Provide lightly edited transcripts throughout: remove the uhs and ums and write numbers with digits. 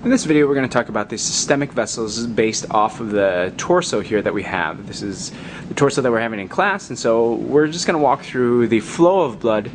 In this video we're going to talk about the systemic vessels based off of the torso here that we have. This is the torso that we're having in class, and so we're just going to walk through the flow of blood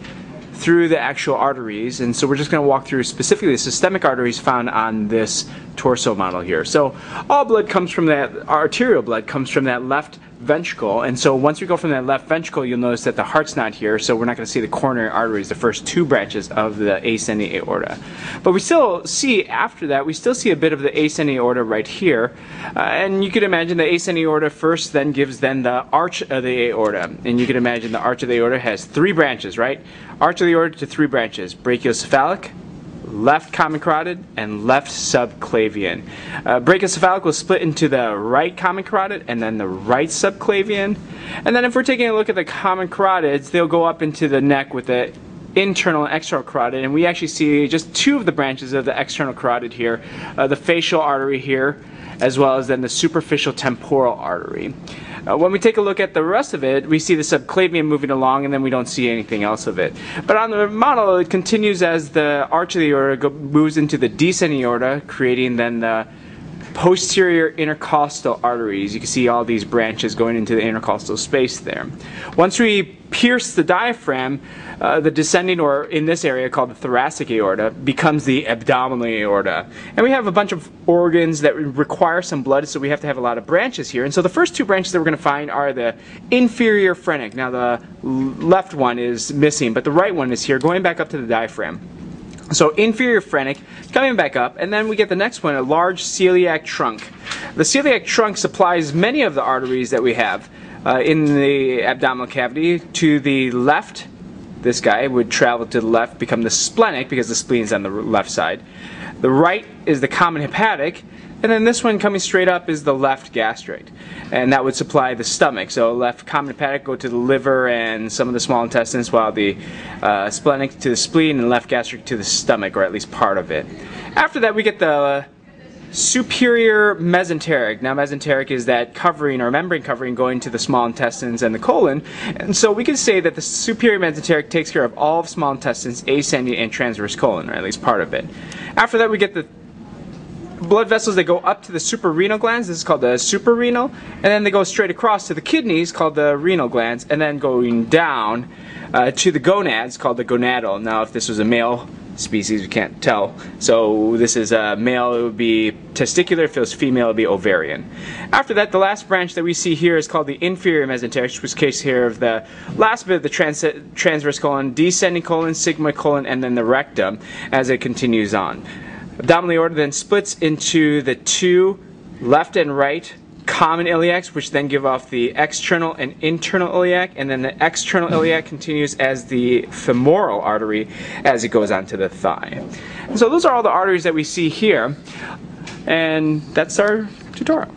through the actual arteries, and so we're just going to walk through specifically the systemic arteries found on this torso model here. So all blood comes from that, arterial blood comes from that left ventricle, and so once we go from that left ventricle, you'll notice that the heart's not here, so we're not going to see the coronary arteries, the first two branches of the ascending aorta. But we still see, after that, we still see a bit of the ascending aorta right here, and you could imagine the ascending aorta first then gives then the arch of the aorta, and you can imagine the arch of the aorta has three branches, right? Arch of the aorta to three branches: brachiocephalic, left common carotid, and left subclavian. Brachiocephalic will split into the right common carotid and then the right subclavian. And then if we're taking a look at the common carotids, they'll go up into the neck with the internal and external carotid, and we actually see just two of the branches of the external carotid here, the facial artery here, as well as then the superficial temporal artery. When we take a look at the rest of it, we see the subclavian moving along, and then we don't see anything else of it. But on the model, it continues as the arch of the aorta moves into the descending aorta, creating then the posterior intercostal arteries. You can see all these branches going into the intercostal space there. Once we pierce the diaphragm, the descending, or in this area called the thoracic aorta, becomes the abdominal aorta. And we have a bunch of organs that require some blood, so we have to have a lot of branches here. And so the first two branches that we're going to find are the inferior phrenic. Now the left one is missing, but the right one is here, going back up to the diaphragm. So inferior phrenic, coming back up, and then we get the next one, a large celiac trunk. The celiac trunk supplies many of the arteries that we have in the abdominal cavity. To the left, this guy would travel to the left, become the splenic, because the spleen is on the left side. The right is the common hepatic, and then this one coming straight up is the left gastric, and that would supply the stomach. So left common hepatic go to the liver and some of the small intestines, while the splenic to the spleen and left gastric to the stomach, or at least part of it. After that we get the superior mesenteric. Now mesenteric is that covering, or membrane covering, going to the small intestines and the colon, and so we can say that the superior mesenteric takes care of all of small intestines, ascending and transverse colon, or at least part of it. After that we get the blood vessels that go up to the suprarenal glands. This is called the suprarenal, and then they go straight across to the kidneys, called the renal glands, and then going down to the gonads, called the gonadal. Now if this was a male species, we can't tell, so this is a male, it would be testicular. If it was female, it would be ovarian. After that, the last branch that we see here is called the inferior mesenteric, which takes care of the last bit of the transverse colon, descending colon, sigmoid colon, and then the rectum as it continues on. Abdominal aorta then splits into the two left and right common iliacs, which then give off the external and internal iliac, and then the external iliac continues as the femoral artery as it goes onto the thigh. And so those are all the arteries that we see here, and that's our tutorial.